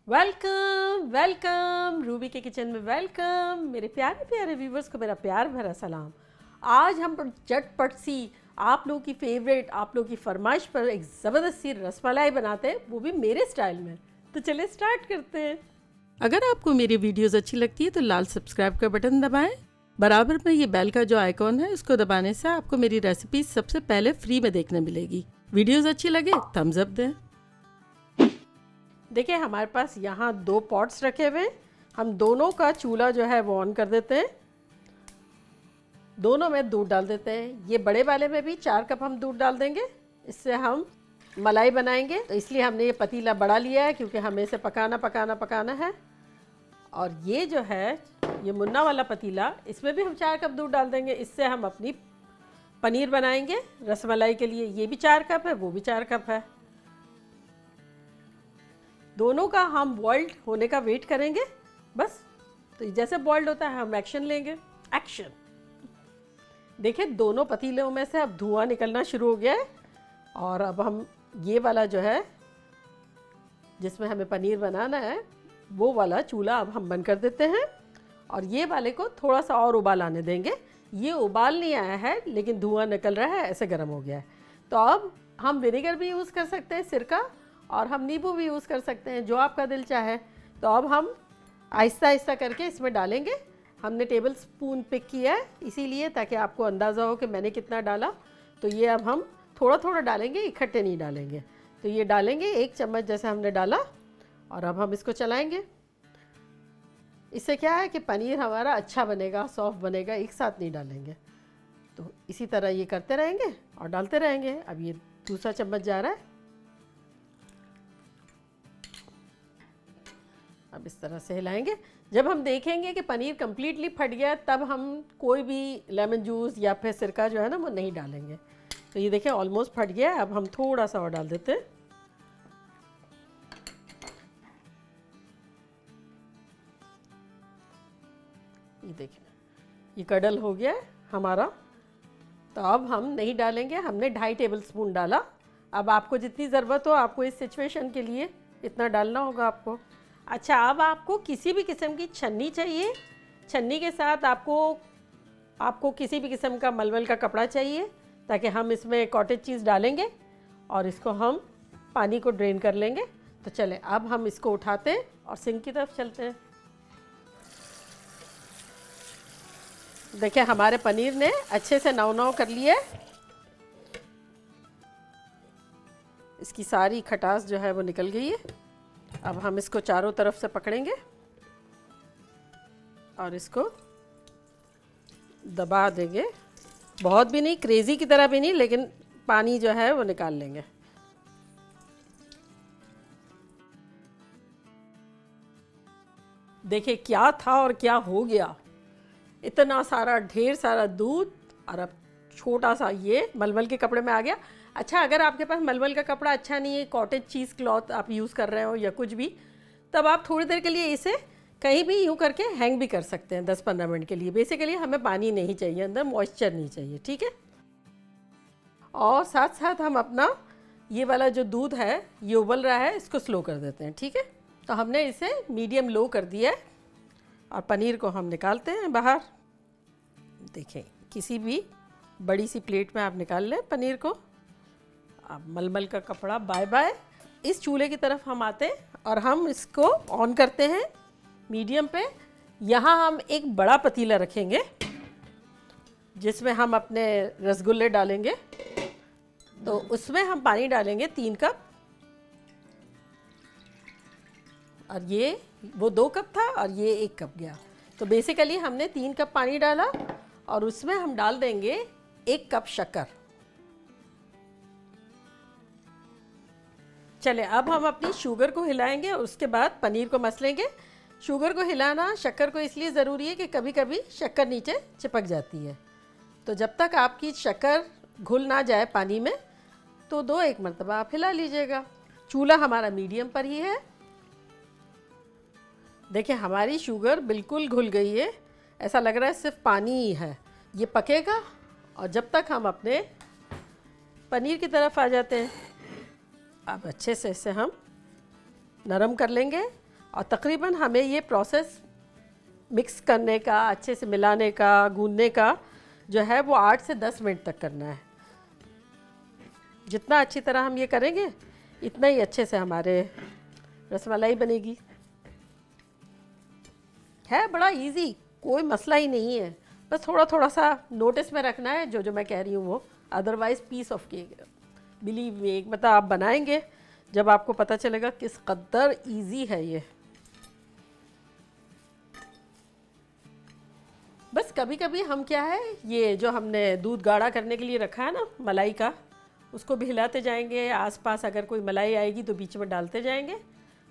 Welcome welcome Ruby के kitchen में welcome. मेरे प्यारे प्यारे व्यूवर्स को मेरा प्यार भरा सलाम। आज हम झटपट सी आप लोगों की फेवरेट, आप लोगों की फरमाइश पर एक ज़बरदस्त सी रसमलाई बनाते हैं, वो भी मेरे स्टाइल में। तो चलिए स्टार्ट करते हैं। अगर आपको मेरी वीडियोस अच्छी लगती है तो लाल सब्सक्राइब का बटन दबाएं। बराबर में ये बेल का जो आइकॉन है उसको दबाने से आपको मेरी रेसिपी सबसे पहले फ्री में देखने मिलेगी। वीडियोस अच्छी लगे थम्स अप दें। देखिए हमारे पास यहाँ 2 पॉट्स रखे हुए हैं। हम दोनों का चूल्हा जो है वो ऑन कर देते हैं। दोनों में दूध डाल देते हैं। ये बड़े वाले में भी 4 कप हम दूध डाल देंगे। इससे हम मलाई बनाएंगे, तो इसलिए हमने ये पतीला बड़ा लिया है क्योंकि हमें इसे पकाना है। और ये जो है ये मुन्ना वाला पतीला, इसमें भी हम 4 कप दूध डाल देंगे। इससे हम अपनी पनीर बनाएंगे रसमलाई के लिए। ये भी 4 कप है, वो भी 4 कप है। दोनों का हम बॉइल्ड होने का वेट करेंगे बस। तो जैसे बॉइल्ड होता है हम एक्शन लेंगे। एक्शन। देखिए दोनों पतीलों में से अब धुआं निकलना शुरू हो गया है। और अब हम ये वाला जो है जिसमें हमें पनीर बनाना है वो वाला चूल्हा अब हम बंद कर देते हैं। और ये वाले को थोड़ा सा और उबाल आने देंगे। ये उबाल नहीं आया है लेकिन धुआं निकल रहा है, ऐसे गर्म हो गया है। तो अब हम विनेगर भी यूज़ कर सकते हैं, सिरका, और हम नींबू भी यूज़ कर सकते हैं, जो आपका दिल चाहे। तो अब हम आहिस्ता आहिस्ता करके इसमें डालेंगे। हमने टेबल स्पून पिक किया है इसीलिए ताकि आपको अंदाज़ा हो कि मैंने कितना डाला। तो ये अब हम थोड़ा थोड़ा डालेंगे, इकट्ठे नहीं डालेंगे। तो ये डालेंगे 1 चम्मच जैसे हमने डाला। और अब हम इसको चलाएंगे। इससे क्या है कि पनीर हमारा अच्छा बनेगा, सॉफ्ट बनेगा। एक साथ नहीं डालेंगे। तो इसी तरह ये करते रहेंगे और डालते रहेंगे। अब ये दूसरा चम्मच जा रहा है। अब इस तरह से हिलाएंगे। जब हम देखेंगे कि पनीर कम्प्लीटली फट गया तब हम कोई भी लेमन जूस या फिर सिरका जो है ना वो नहीं डालेंगे। तो ये देखें ऑलमोस्ट फट गया है। अब हम थोड़ा सा और डाल देते हैं। ये देखें ये कडल हो गया है हमारा। तो अब हम नहीं डालेंगे। हमने 2.5 टेबल स्पून डाला। अब आपको जितनी ज़रूरत हो, आपको इस सिचुएशन के लिए इतना डालना होगा आपको। अच्छा, अब आपको किसी भी किस्म की छन्नी चाहिए। छन्नी के साथ आपको किसी भी किस्म का मलमल का कपड़ा चाहिए ताकि हम इसमें कॉटेज चीज़ डालेंगे और इसको हम पानी को ड्रेन कर लेंगे। तो चले अब हम इसको उठाते हैं और सिंक की तरफ चलते हैं। देखिए हमारे पनीर ने अच्छे से नौ कर लिया है। इसकी सारी खटास जो है वो निकल गई है। अब हम इसको चारों तरफ से पकड़ेंगे और इसको दबा देंगे। बहुत भी नहीं, क्रेज़ी की तरह भी नहीं, लेकिन पानी जो है वो निकाल लेंगे। देखिए क्या था और क्या हो गया। इतना सारा ढेर सारा दूध और अब छोटा सा ये मलमल के कपड़े में आ गया। अच्छा, अगर आपके पास मलमल का कपड़ा अच्छा नहीं है, कॉटेज चीज़ क्लॉथ आप यूज़ कर रहे हो या कुछ भी, तब आप थोड़ी देर के लिए इसे कहीं भी यूँ करके हैंग भी कर सकते हैं 10-15 मिनट के लिए। बेसिकली हमें पानी नहीं चाहिए, अंदर मॉइस्चर नहीं चाहिए, ठीक है। और साथ साथ हम अपना ये वाला जो दूध है ये उबल रहा है, इसको स्लो कर देते हैं, ठीक है। तो हमने इसे मीडियम लो कर दिया है और पनीर को हम निकालते हैं बाहर। देखें किसी भी बड़ी सी प्लेट में आप निकाल लें पनीर को। अब मलमल का कपड़ा बाय बाय। इस चूल्हे की तरफ हम आते हैं और हम इसको ऑन करते हैं मीडियम पे। यहाँ हम एक बड़ा पतीला रखेंगे जिसमें हम अपने रसगुल्ले डालेंगे। तो उसमें हम पानी डालेंगे 3 कप। और ये वो 2 कप था और ये 1 कप गया। तो बेसिकली हमने 3 कप पानी डाला और उसमें हम डाल देंगे 1 कप शक्कर। चले अब हम अपनी शुगर को हिलाएंगे और उसके बाद पनीर को मसलेंगे। शुगर को हिलाना, शक्कर को इसलिए ज़रूरी है कि कभी कभी शक्कर नीचे चिपक जाती है। तो जब तक आपकी शक्कर घुल ना जाए पानी में तो 2-1 मरतबा आप हिला लीजिएगा। चूल्हा हमारा मीडियम पर ही है। देखिए हमारी शुगर बिल्कुल घुल गई है। ऐसा लग रहा है सिर्फ पानी ही है। ये पकेगा और जब तक हम अपने पनीर की तरफ आ जाते हैं। अब अच्छे से इसे हम नरम कर लेंगे और तकरीबन हमें ये प्रोसेस मिक्स करने का, अच्छे से मिलाने का, गूंदने का जो है वो 8 से 10 मिनट तक करना है। जितना अच्छी तरह हम ये करेंगे इतना ही अच्छे से हमारे रसमलाई बनेगी। है बड़ा इजी, कोई मसला ही नहीं है, बस थोड़ा थोड़ा सा नोटिस में रखना है जो जो मैं कह रही हूँ वो। Otherwise piece of cake, believe me, मतलब आप बनाएंगे जब आपको पता चलेगा किस कदर इजी है ये। बस कभी कभी हम क्या है, ये जो हमने दूध गाढ़ा करने के लिए रखा है ना मलाई का, उसको भी हिलाते जाएंगे। आसपास अगर कोई मलाई आएगी तो बीच में डालते जाएंगे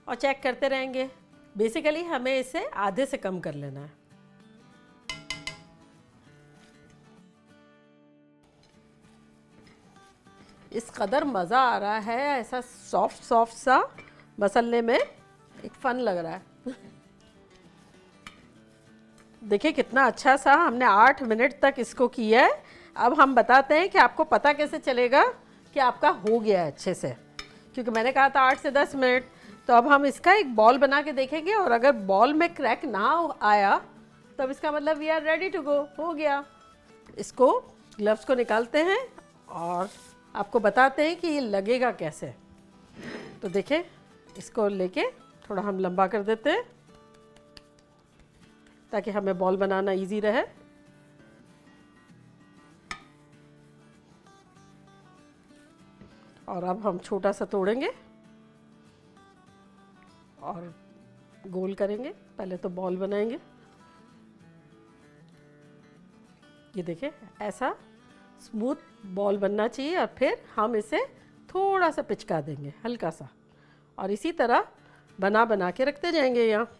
और चेक करते रहेंगे। बेसिकली हमें इसे आधे से कम कर लेना है। इस कदर मज़ा आ रहा है, ऐसा सॉफ्ट सॉफ्ट सा मसलने में, एक फ़न लग रहा है। देखिए कितना अच्छा सा हमने 8 मिनट तक इसको किया है। अब हम बताते हैं कि आपको पता कैसे चलेगा कि आपका हो गया है अच्छे से, क्योंकि मैंने कहा था 8 से 10 मिनट। तो अब हम इसका एक बॉल बना के देखेंगे और अगर बॉल में क्रैक ना आया तब इसका मतलब we are ready to go, हो गया। इसको ग्लव्स को निकालते हैं और आपको बताते हैं कि ये लगेगा कैसे। तो देखिए इसको लेके थोड़ा हम लंबा कर देते हैं ताकि हमें बॉल बनाना इजी रहे। और अब हम छोटा सा तोड़ेंगे और गोल करेंगे। पहले तो बॉल बनाएंगे, ये देखिए ऐसा स्मूथ बॉल बनना चाहिए और फिर हम इसे थोड़ा सा पिचका देंगे हल्का सा, और इसी तरह बना बना के रखते जाएंगे। यहाँ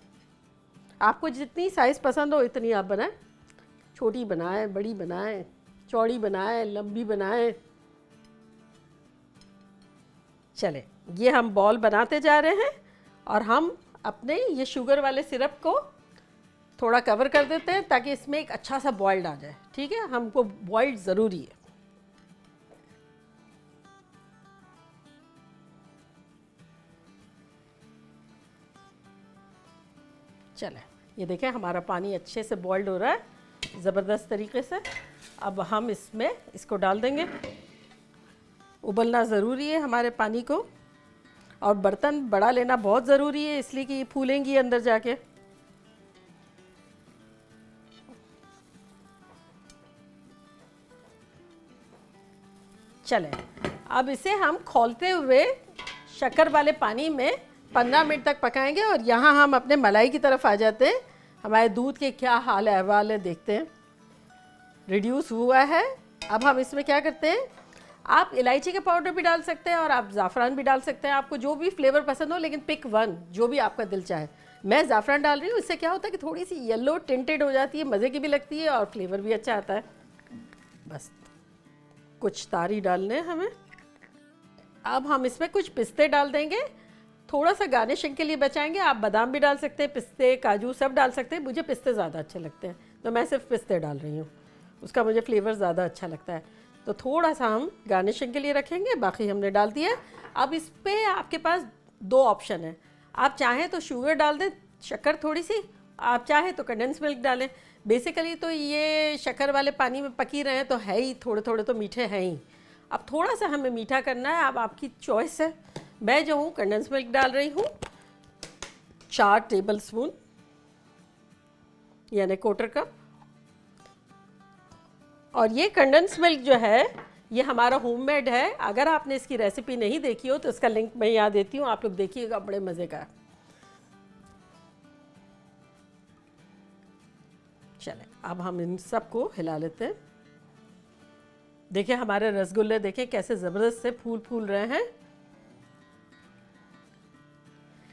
आपको जितनी साइज़ पसंद हो इतनी आप बनाएं, छोटी बनाएं, बड़ी बनाएं, चौड़ी बनाएं, लंबी बनाएं। चले ये हम बॉल बनाते जा रहे हैं और हम अपने ये शुगर वाले सिरप को थोड़ा कवर कर देते हैं ताकि इसमें एक अच्छा सा बॉइल्ड आ जाए। ठीक है, हमको बॉइल्ड ज़रूरी है। चले ये देखें हमारा पानी अच्छे से बॉइल्ड हो रहा है ज़बरदस्त तरीके से। अब हम इसमें इसको डाल देंगे। उबलना ज़रूरी है हमारे पानी को, और बर्तन बड़ा लेना बहुत ज़रूरी है इसलिए कि ये फूलेंगी अंदर जाके। चलें अब इसे हम खौलते हुए शक्कर वाले पानी में 15 मिनट तक पकाएंगे। और यहाँ हम अपने मलाई की तरफ आ जाते हैं। हमारे दूध के क्या हाल अहवाल है देखते हैं। रिड्यूस हुआ है। अब हम इसमें क्या करते हैं, आप इलायची का पाउडर भी डाल सकते हैं और आप ज़ाफ़रान भी डाल सकते हैं, आपको जो भी फ्लेवर पसंद हो, लेकिन पिक वन जो भी आपका दिल चाहे। मैं ज़ाफ़रान डाल रही हूँ, इससे क्या होता है कि थोड़ी सी येलो टिंटेड हो जाती है, मज़े की भी लगती है और फ्लेवर भी अच्छा आता है। बस कुछ तारी डालने हैं हमें। अब हम इसमें कुछ पिस्ते डाल देंगे, थोड़ा सा गार्निशिंग के लिए बचाएंगे। आप बादाम भी डाल सकते हैं, पिस्ते, काजू सब डाल सकते हैं। मुझे पिस्ते ज़्यादा अच्छे लगते हैं तो मैं सिर्फ पिस्ते डाल रही हूँ, उसका मुझे फ्लेवर ज़्यादा अच्छा लगता है। तो थोड़ा सा हम गार्निशिंग के लिए रखेंगे, बाकी हमने डाल दिया। अब इस पर आपके पास 2 ऑप्शन है। आप चाहें तो शुगर डाल दें, शक्कर थोड़ी सी, आप चाहें तो कंडेंस मिल्क डालें। बेसिकली तो ये शक्कर वाले पानी में पकी रहे हैं तो है ही, थोड़े थोड़े तो मीठे हैं ही। अब थोड़ा सा हमें मीठा करना है, अब आपकी चॉइस है। मैं जो हूँ कंडेंस मिल्क डाल रही हूँ 4 टेबल स्पून, यानी 1/4 कप। और ये कंडेंस मिल्क जो है ये हमारा होममेड है। अगर आपने इसकी रेसिपी नहीं देखी हो तो इसका लिंक मैं यहाँ देती हूँ, आप लोग देखिएगा, बड़े मज़े का है। चलें अब हम इन सब को हिला लेते हैं। देखिए हमारे रसगुल्ले देखें कैसे ज़बरदस्त से फूल फूल रहे हैं।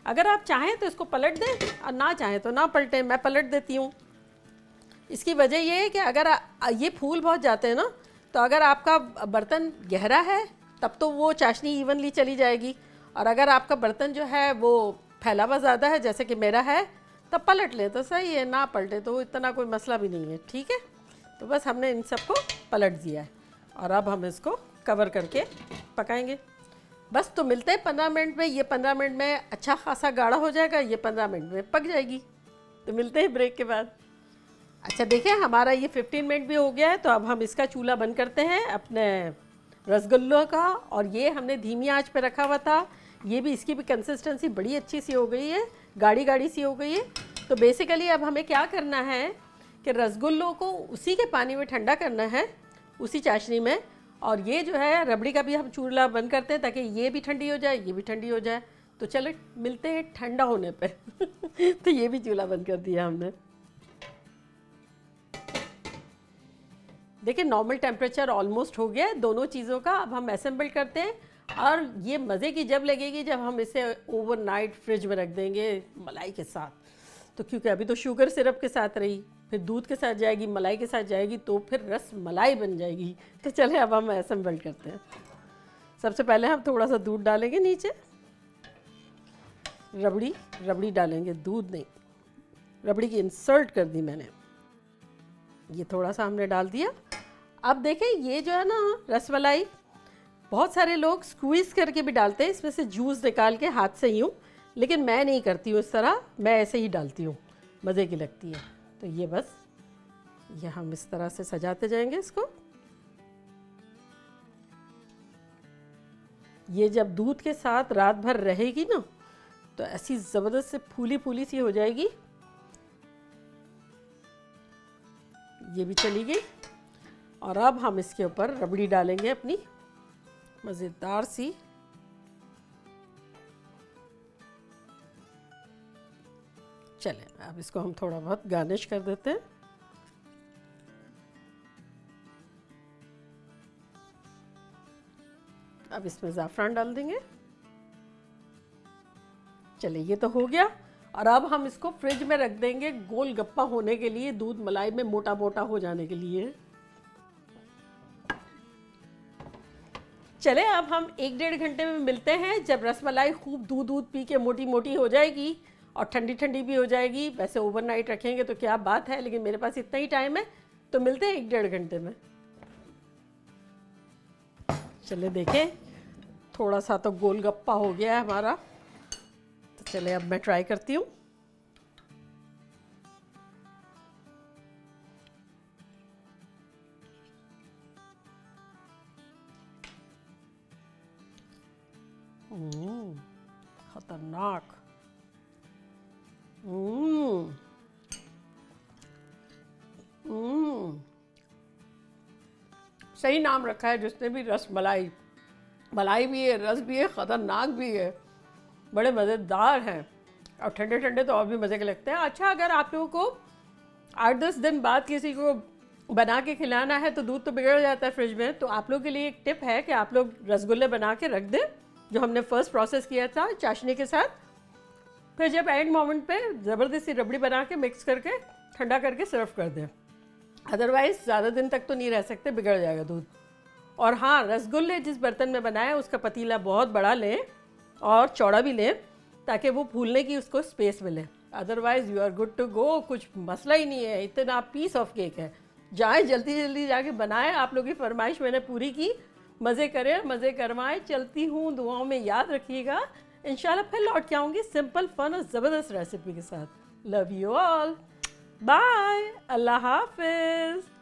अगर आप चाहें तो इसको पलट दें और ना चाहें तो ना पलटें। मैं पलट देती हूँ। इसकी वजह ये है कि अगर ये फूल बहुत जाते हैं ना, तो अगर आपका बर्तन गहरा है तब तो वो चाशनी इवनली चली जाएगी, और अगर आपका बर्तन जो है वो फैला हुआ ज़्यादा है जैसे कि मेरा है, तब पलट ले तो सही है, ना पलटे तो इतना कोई मसला भी नहीं है। ठीक है, तो बस हमने इन सबको पलट दिया है और अब हम इसको कवर करके पकाएंगे। बस तो मिलते हैं 15 मिनट में। ये 15 मिनट में अच्छा खासा गाढ़ा हो जाएगा, ये 15 मिनट में पक जाएगी। तो मिलते हैं ब्रेक के बाद। अच्छा देखिए हमारा ये 15 मिनट भी हो गया है, तो अब हम इसका चूल्हा बंद करते हैं अपने रसगुल्लों का। और ये हमने धीमी आंच पे रखा हुआ था। ये भी, इसकी भी कंसिस्टेंसी बड़ी अच्छी सी हो गई है, गाढ़ी गाढ़ी सी हो गई है। तो बेसिकली अब हमें क्या करना है कि रसगुल्लों को उसी के पानी में ठंडा करना है, उसी चाशनी में। और ये जो है रबड़ी का भी हम चूल्हा बंद करते हैं ताकि ये भी ठंडी हो जाए, ये भी ठंडी हो जाए। तो चलो मिलते हैं ठंडा होने पे। तो ये भी चूल्हा बंद कर दिया हमने। देखिए नॉर्मल टेम्परेचर ऑलमोस्ट हो गया है दोनों चीज़ों का। अब हम असेंबल करते हैं। और ये मज़े की जब लगेगी जब हम इसे ओवरनाइट फ्रिज में रख देंगे मलाई के साथ। तो क्योंकि अभी तो शुगर सिरप के साथ रही, फिर दूध के साथ जाएगी, मलाई के साथ जाएगी, तो फिर रस मलाई बन जाएगी। तो चले अब हम असेंबल करते हैं। सबसे पहले हम थोड़ा सा दूध डालेंगे नीचे। रबड़ी डालेंगे, दूध नहीं, रबड़ी की इंसर्ट कर दी मैंने। ये थोड़ा सा हमने डाल दिया। अब देखें ये जो है ना रसमलाई, बहुत सारे लोग स्क्वीज़ करके भी डालते हैं, इसमें से जूस निकाल के हाथ से यूँ, लेकिन मैं नहीं करती हूँ इस तरह, मैं ऐसे ही डालती हूँ, मज़े की लगती है। तो ये बस ये हम इस तरह से सजाते जाएंगे इसको। ये जब दूध के साथ रात भर रहेगी ना तो ऐसी ज़बरदस्त से फूली फूली सी हो जाएगी। ये भी चली गई। और अब हम इसके ऊपर रबड़ी डालेंगे अपनी मज़ेदार सी। चलें अब इसको हम थोड़ा बहुत गार्निश कर देते हैं। अब इसमें ज़ाफ़रान डाल देंगे। चलिए ये तो हो गया। और अब हम इसको फ्रिज में रख देंगे गोलगप्पा होने के लिए, दूध मलाई में मोटा मोटा हो जाने के लिए। चले अब हम 1-1.5 घंटे में मिलते हैं, जब रसमलाई खूब दूध दूध पी के मोटी मोटी हो जाएगी और ठंडी ठंडी भी हो जाएगी। वैसे ओवरनाइट रखेंगे तो क्या बात है, लेकिन मेरे पास इतना ही टाइम है, तो मिलते हैं 1-1.5 घंटे में। चले देखें थोड़ा सा तो गोलगप्पा हो गया है हमारा। तो चले अब मैं ट्राई करती हूँ। खतरनाक। सही नाम रखा है जिसने भी, रस मलाई। मलाई भी है, रस भी है, ख़तरनाक भी है। बड़े मज़ेदार हैं और ठंडे ठंडे तो और भी मज़े के लगते हैं। अच्छा अगर आप लोगों को 8-10 दिन बाद किसी को बना के खिलाना है तो दूध तो बिगड़ जाता है फ्रिज में, तो आप लोग के लिए एक टिप है कि आप लोग रसगुल्ले बना के रख दें, जो हमने फर्स्ट प्रोसेस किया था चाशनी के साथ। फिर जब एंड मोमेंट पे ज़बरदस्ती रबड़ी बना के मिक्स करके ठंडा करके सर्व कर दें। अदरवाइज़ ज़्यादा दिन तक तो नहीं रह सकते, बिगड़ जाएगा दूध। और हाँ, रसगुल्ले जिस बर्तन में बनाए उसका पतीला बहुत बड़ा लें और चौड़ा भी लें, ताकि वो फूलने की उसको स्पेस मिले। Otherwise you are good to go, कुछ मसला ही नहीं है। इतना पीस ऑफ केक है। जाएँ जल्दी जल्दी जाके बनाएं। आप लोगों की फरमाइश मैंने पूरी की। मज़े करें, मज़े करवाएं। चलती हूँ, दुआओं में याद रखिएगा। इंशाल्लाह फिर लौट के आऊँगी सिंपल फन और ज़बरदस्त रेसिपी के साथ। लव यू ऑल, बाय, अल्लाह हाफिज़।